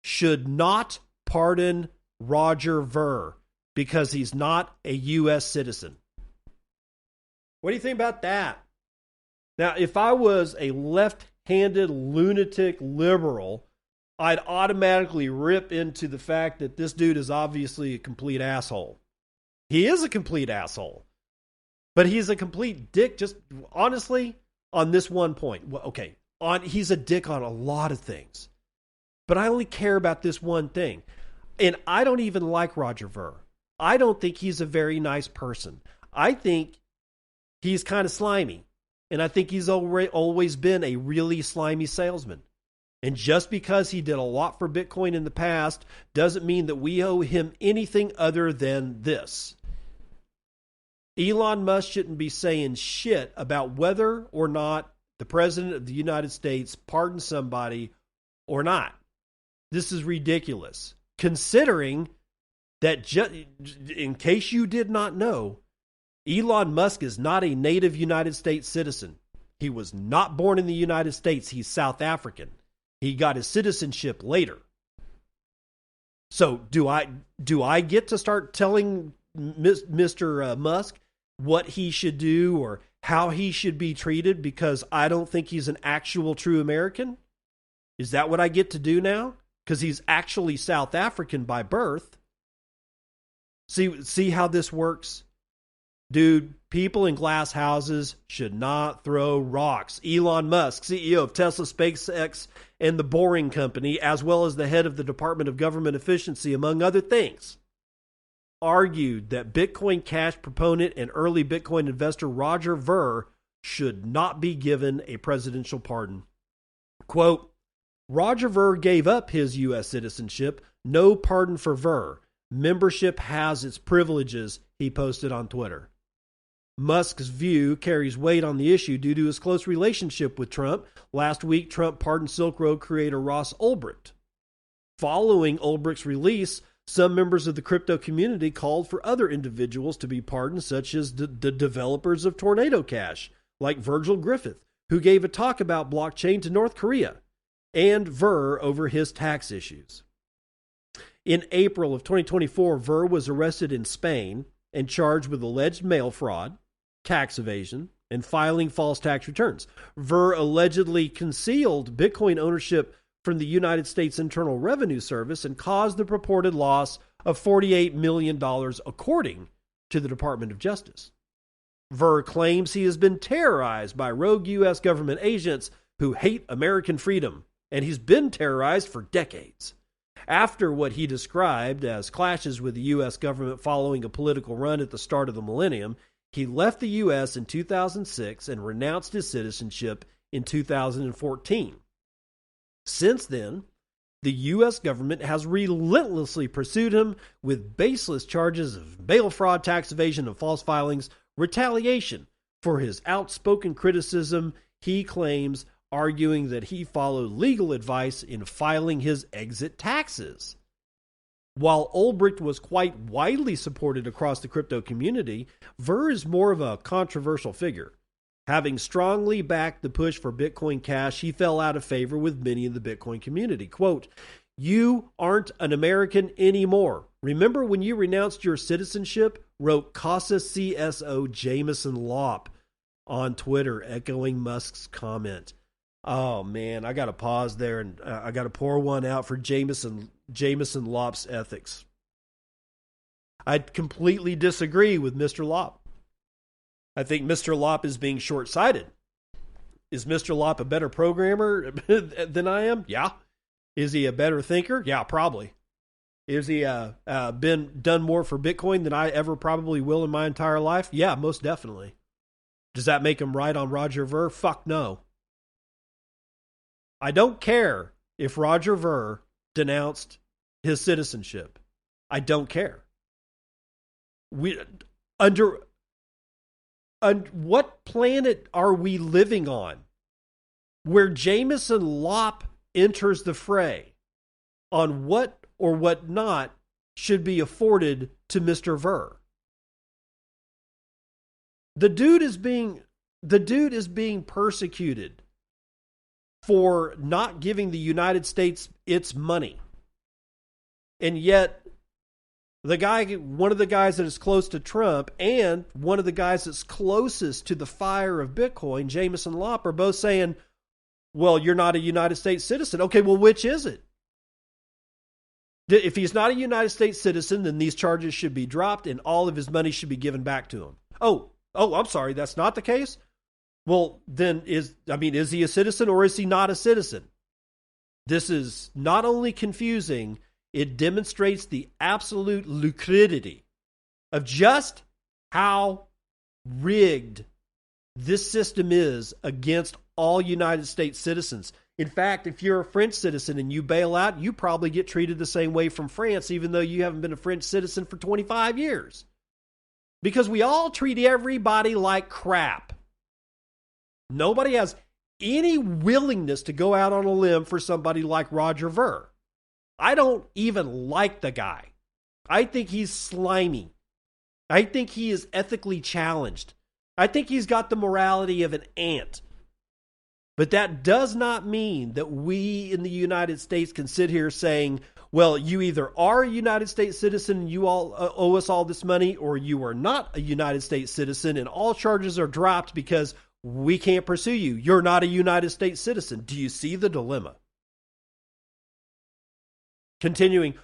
should not pardon Roger Ver because he's not a U.S. citizen. What do you think about that? Now, if I was a left-handed lunatic liberal, I'd automatically rip into the fact that this dude is obviously a complete asshole. He is a complete asshole. But he's a complete dick, just honestly, on this one point. Well, okay, he's a dick on a lot of things. But I only care about this one thing. And I don't even like Roger Ver. I don't think he's a very nice person. I think he's kind of slimy. And I think he's always been a really slimy salesman. And just because he did a lot for Bitcoin in the past doesn't mean that we owe him anything other than this. Elon Musk shouldn't be saying shit about whether or not the President of the United States pardoned somebody or not. This is ridiculous. Considering that, in case you did not know, Elon Musk is not a native United States citizen. He was not born in the United States. He's South African. He got his citizenship later. So do I get to start telling Mr. Musk what he should do or how he should be treated because I don't think he's an actual true American? Is that what I get to do now? Because he's actually South African by birth. See how this works? Dude, people in glass houses should not throw rocks. Elon Musk, CEO of Tesla, SpaceX, and the Boring Company, as well as the head of the Department of Government Efficiency, among other things, argued that Bitcoin Cash proponent and early Bitcoin investor Roger Ver should not be given a presidential pardon. Quote, Roger Ver gave up his U.S. citizenship. No pardon for Ver. Membership has its privileges, he posted on Twitter. Musk's view carries weight on the issue due to his close relationship with Trump. Last week, Trump pardoned Silk Road creator Ross Ulbricht. Following Ulbricht's release, some members of the crypto community called for other individuals to be pardoned, such as the developers of Tornado Cash, like Virgil Griffith, who gave a talk about blockchain to North Korea, and Ver over his tax issues. In April of 2024, Ver was arrested in Spain and charged with alleged mail fraud, tax evasion, and filing false tax returns. Ver allegedly concealed Bitcoin ownership from the United States Internal Revenue Service and caused the purported loss of $48 million, according to the Department of Justice. Ver claims he has been terrorized by rogue U.S. government agents who hate American freedom, and he's been terrorized for decades. After what he described as clashes with the U.S. government following a political run at the start of the millennium, He left the U.S. in 2006 and renounced his citizenship in 2014. Since then, the U.S. government has relentlessly pursued him with baseless charges of bail fraud, tax evasion, and false filings, retaliation for his outspoken criticism, he claims, arguing that he followed legal advice in filing his exit taxes. While Ulbricht was quite widely supported across the crypto community, Ver is more of a controversial figure. Having strongly backed the push for Bitcoin Cash, he fell out of favor with many in the Bitcoin community. Quote, "You aren't an American anymore. Remember when you renounced your citizenship?" wrote CASA CSO Jameson Lopp on Twitter, echoing Musk's comment. Oh, man, I got to pause there, and I got to pour one out for Jameson Lopp's ethics. I completely disagree with Mr. Lopp. I think Mr. Lopp is being short-sighted. Is Mr. Lopp a better programmer than I am? Yeah. Is he a better thinker? Yeah, probably. Is he done more for Bitcoin than I ever probably will in my entire life? Yeah, most definitely. Does that make him right on Roger Ver? Fuck no. I don't care if Roger Ver denounced his citizenship. I don't care. Under what planet are we living on where Jameson Lopp enters the fray on what or what not should be afforded to Mr. Ver? The dude is being persecuted for not giving the United States its money. And yet, one of the guys that is close to Trump and one of the guys that's closest to the fire of Bitcoin, Jameson Lopp, are both saying, well, you're not a United States citizen. Okay, well, which is it? If he's not a United States citizen, then these charges should be dropped and all of his money should be given back to him. Oh, I'm sorry, that's not the case? Well, then is he a citizen or is he not a citizen? This is not only confusing, it demonstrates the absolute lucridity of just how rigged this system is against all United States citizens. In fact, if you're a French citizen and you bail out, you probably get treated the same way from France, even though you haven't been a French citizen for 25 years. Because we all treat everybody like crap. Nobody has any willingness to go out on a limb for somebody like Roger Ver. I don't even like the guy. I think he's slimy. I think he is ethically challenged. I think he's got the morality of an ant. But that does not mean that we in the United States can sit here saying, well, you either are a United States citizen and you all owe us all this money, or you are not a United States citizen and all charges are dropped because we can't pursue you. You're not a United States citizen. Do you see the dilemma? Continuing,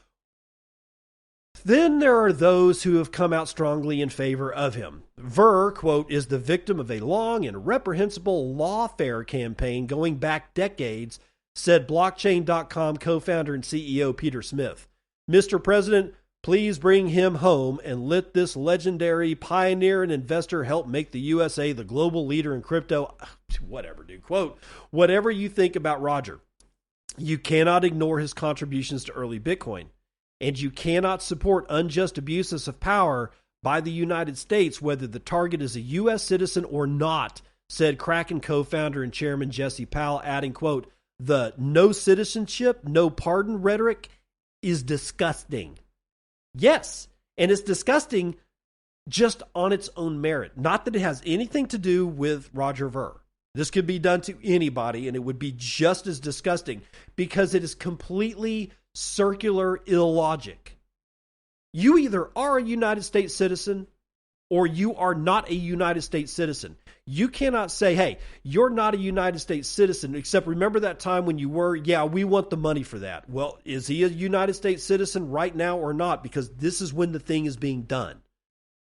then there are those who have come out strongly in favor of him. Ver, quote, is the victim of a long and reprehensible lawfare campaign going back decades, said Blockchain.com co-founder and CEO Peter Smith. Mr. President, please bring him home and let this legendary pioneer and investor help make the USA the global leader in crypto. Whatever, dude. Quote, whatever you think about Roger, you cannot ignore his contributions to early Bitcoin. And you cannot support unjust abuses of power by the United States, whether the target is a U.S. citizen or not, said Kraken co-founder and chairman Jesse Powell, adding, quote, the no citizenship, no pardon rhetoric is disgusting. Yes, and it's disgusting just on its own merit. Not that it has anything to do with Roger Ver. This could be done to anybody, and it would be just as disgusting because it is completely circular illogic. You either are a United States citizen or you are not a United States citizen. You cannot say, hey, you're not a United States citizen, except remember that time when you were? Yeah, we want the money for that. Well, is he a United States citizen right now or not? Because this is when the thing is being done.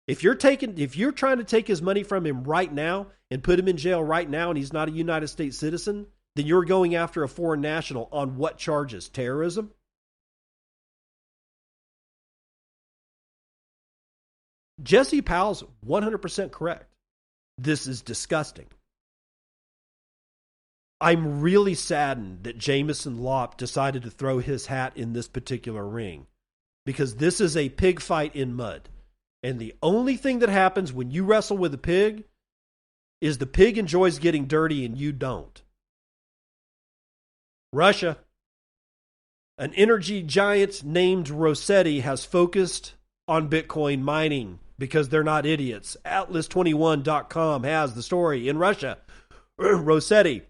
If you're trying to take his money from him right now and put him in jail right now and he's not a United States citizen, then you're going after a foreign national on what charges? Terrorism? Jesse Powell's 100% correct. This is disgusting. I'm really saddened that Jameson Lopp decided to throw his hat in this particular ring, because this is a pig fight in mud. And the only thing that happens when you wrestle with a pig is the pig enjoys getting dirty and you don't. Russia. An energy giant named Rossetti has focused on Bitcoin mining because they're not idiots. Atlas21.com has the story. In Russia, Rossetti,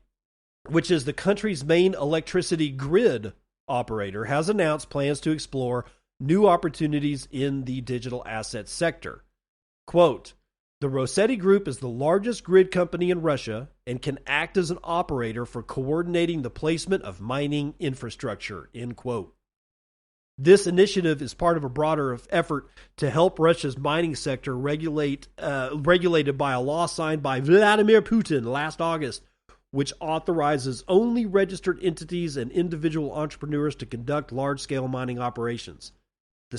which is the country's main electricity grid operator, has announced plans to explore new opportunities in the digital asset sector. Quote, the Rossetti Group is the largest grid company in Russia and can act as an operator for coordinating the placement of mining infrastructure, end quote. This initiative is part of a broader effort to help Russia's mining sector regulated by a law signed by Vladimir Putin last August, which authorizes only registered entities and individual entrepreneurs to conduct large-scale mining operations. The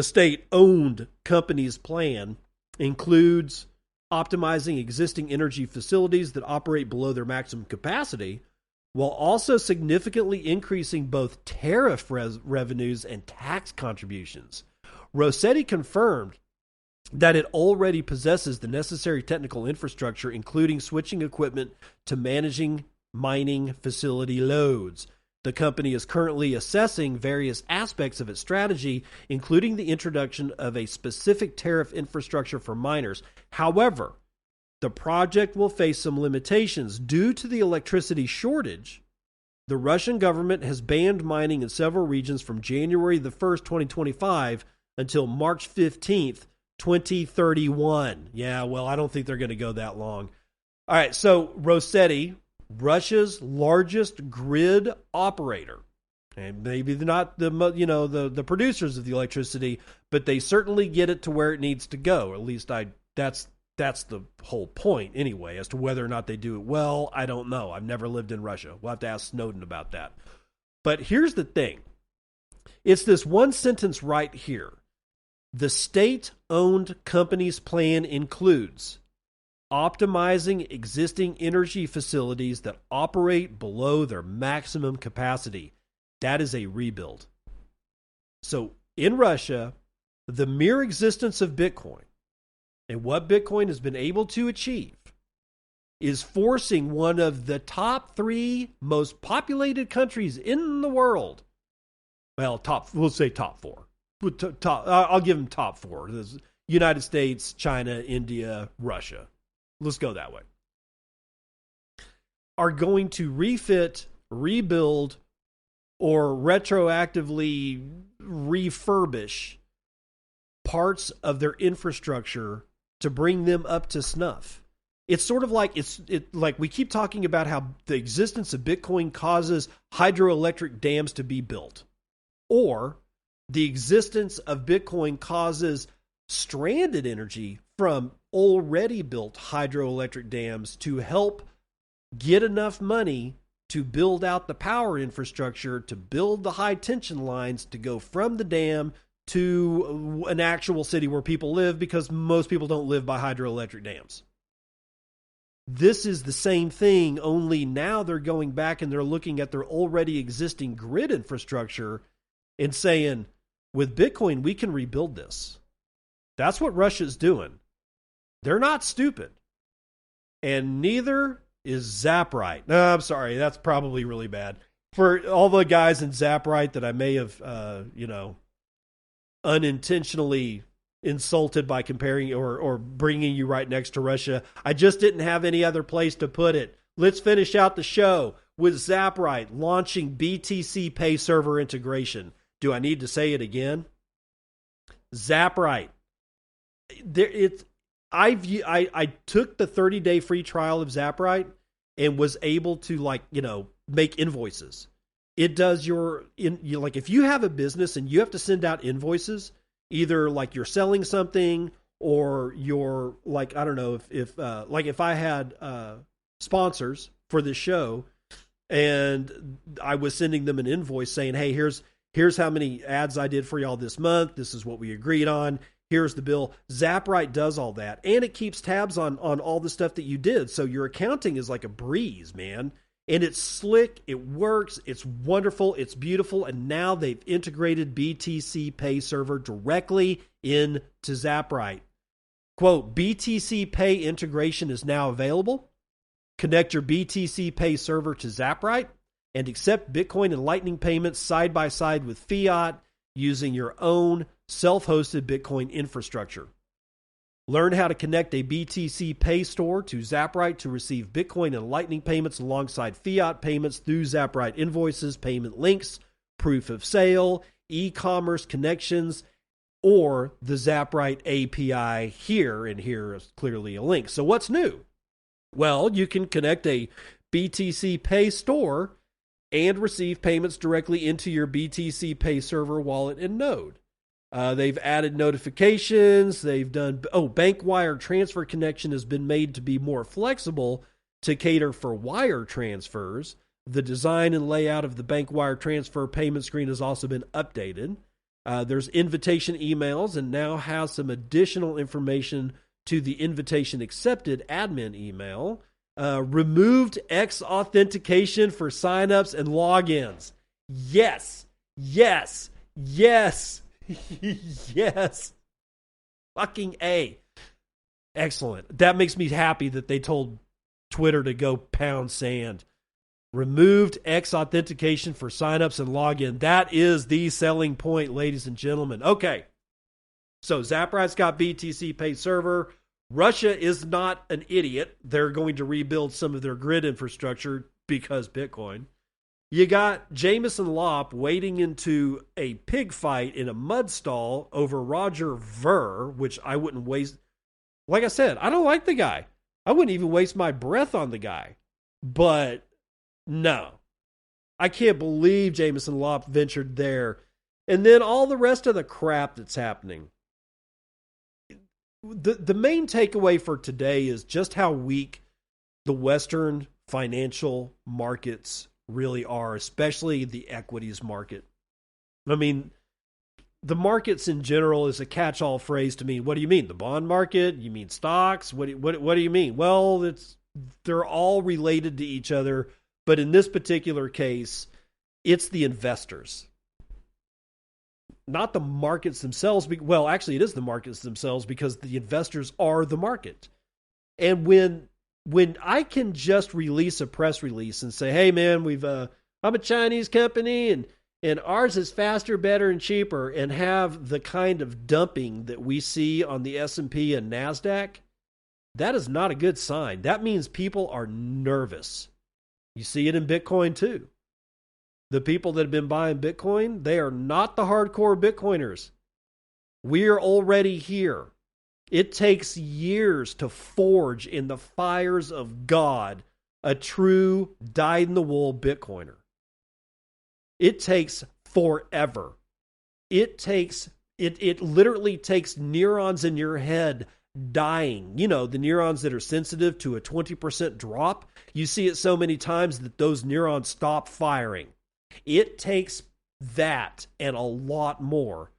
state-owned company's plan includes optimizing existing energy facilities that operate below their maximum capacity, while also significantly increasing both tariff revenues and tax contributions. Rossetti confirmed that it already possesses the necessary technical infrastructure, including switching equipment to managing mining facility loads. The company is currently assessing various aspects of its strategy, including the introduction of a specific tariff infrastructure for miners. However, the project will face some limitations. Due to the electricity shortage, the Russian government has banned mining in several regions from January the 1st, 2025 until March 15th, 2031. Yeah, well, I don't think they're going to go that long. All right, so Rossetti, Russia's largest grid operator, and maybe they're not the producers of the electricity, but they certainly get it to where it needs to go. Or at least that's the whole point anyway. As to whether or not they do it well, I don't know. I've never lived in Russia. We'll have to ask Snowden about that. But here's the thing. It's this one sentence right here. The state-owned company's plan includes optimizing existing energy facilities that operate below their maximum capacity. That is a rebuild. So in Russia, the mere existence of Bitcoin and what Bitcoin has been able to achieve is forcing one of the top 3 most populated countries in the world. Well, we'll say top 4. I'll give them top 4. There's United States, China, India, Russia. Let's go that way. Are going to refit, rebuild, or retroactively refurbish parts of their infrastructure to bring them up to snuff. It's sort of like like we keep talking about how the existence of Bitcoin causes hydroelectric dams to be built, or the existence of Bitcoin causes stranded energy from already built hydroelectric dams to help get enough money to build out the power infrastructure, to build the high tension lines to go from the dam to an actual city where people live, because most people don't live by hydroelectric dams. This is the same thing, only now they're going back and they're looking at their already existing grid infrastructure and saying, with Bitcoin, we can rebuild this. That's what Russia's doing. They're not stupid. And neither is Zaprite. No, I'm sorry. That's probably really bad. For all the guys in Zaprite that I may have, unintentionally insulted by comparing or bringing you right next to Russia, I just didn't have any other place to put it. Let's finish out the show with Zaprite launching BTC Pay server integration. Do I need to say it again? Zaprite. I took the 30-day free trial of Zaprite and was able to make invoices. It does if you have a business and you have to send out invoices, either like you're selling something or you're I don't know if I had sponsors for this show and I was sending them an invoice saying, hey, here's Here's how many ads I did for y'all this month. This is what we agreed on. Here's the bill. Zapright does all that, and it keeps tabs on all the stuff that you did. So your accounting is like a breeze, man. And it's slick, it works, it's wonderful, it's beautiful, and now they've integrated BTC Pay Server directly into Zapright. Quote, BTC Pay integration is now available. Connect your BTC Pay Server to Zapright and accept Bitcoin and Lightning payments side by side with fiat using your own self-hosted Bitcoin infrastructure. Learn how to connect a BTC Pay store to Zapright to receive Bitcoin and Lightning payments alongside fiat payments through Zapright invoices, payment links, proof of sale, e-commerce connections, or the Zapright API here, and here is clearly a link. So what's new? Well, you can connect a BTC Pay store and receive payments directly into your BTC Pay server, wallet, and node. They've added notifications. They've done, bank wire transfer connection has been made to be more flexible to cater for wire transfers. The design and layout of the bank wire transfer payment screen has also been updated. There's invitation emails and now has some additional information to the invitation accepted admin email. Removed X authentication for signups and logins. Yes, yes, yes. Yes. Fucking A. Excellent. That makes me happy that they told Twitter to go pound sand. Removed X authentication for signups and login. That is the selling point, ladies and gentlemen. Okay. So Zapright's got BTC Pay Server. Russia is not an idiot. They're going to rebuild some of their grid infrastructure because Bitcoin. You got Jameson Lopp wading into a pig fight in a mud stall over Roger Ver, which I wouldn't waste. Like I said, I don't like the guy. I wouldn't even waste my breath on the guy. But no, I can't believe Jameson Lopp ventured there. And then all the rest of the crap that's happening. The main takeaway for today is just how weak the Western financial markets really are, especially the equities market. I mean, the markets in general is a catch-all phrase to me. What do you mean? The bond market? You mean stocks? What do you mean? Well, they're all related to each other, but in this particular case, it's the investors. Not the markets themselves. Well, actually, it is the markets themselves because the investors are the market. And when I can just release a press release and say, hey, man, I'm a Chinese company and ours is faster, better, and cheaper, and have the kind of dumping that we see on the S&P and NASDAQ, that is not a good sign. That means people are nervous. You see it in Bitcoin, too. The people that have been buying Bitcoin, they are not the hardcore Bitcoiners. We're already here. It takes years to forge in the fires of God a true dyed-in-the-wool Bitcoiner. It takes forever. It literally takes neurons in your head dying. You know, the neurons that are sensitive to a 20% drop. You see it so many times that those neurons stop firing. It takes that and a lot more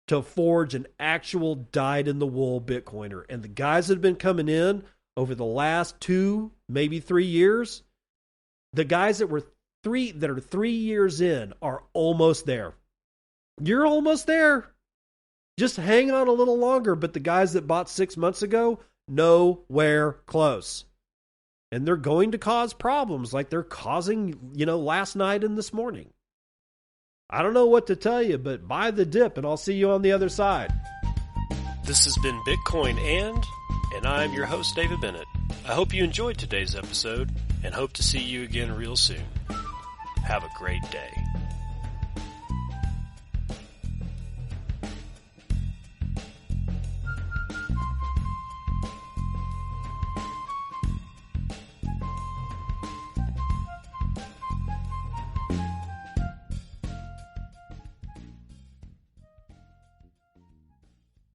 to forge an actual dyed-in-the-wool Bitcoiner. And the guys that have been coming in over the last 2, maybe 3 years, the guys that are 3 years in are almost there. You're almost there. Just hang on a little longer. But the guys that bought 6 months ago, nowhere close. And they're going to cause problems like they're causing, last night and this morning. I don't know what to tell you, but buy the dip and I'll see you on the other side. This has been Bitcoin and I'm your host, David Bennett. I hope you enjoyed today's episode and hope to see you again real soon. Have a great day.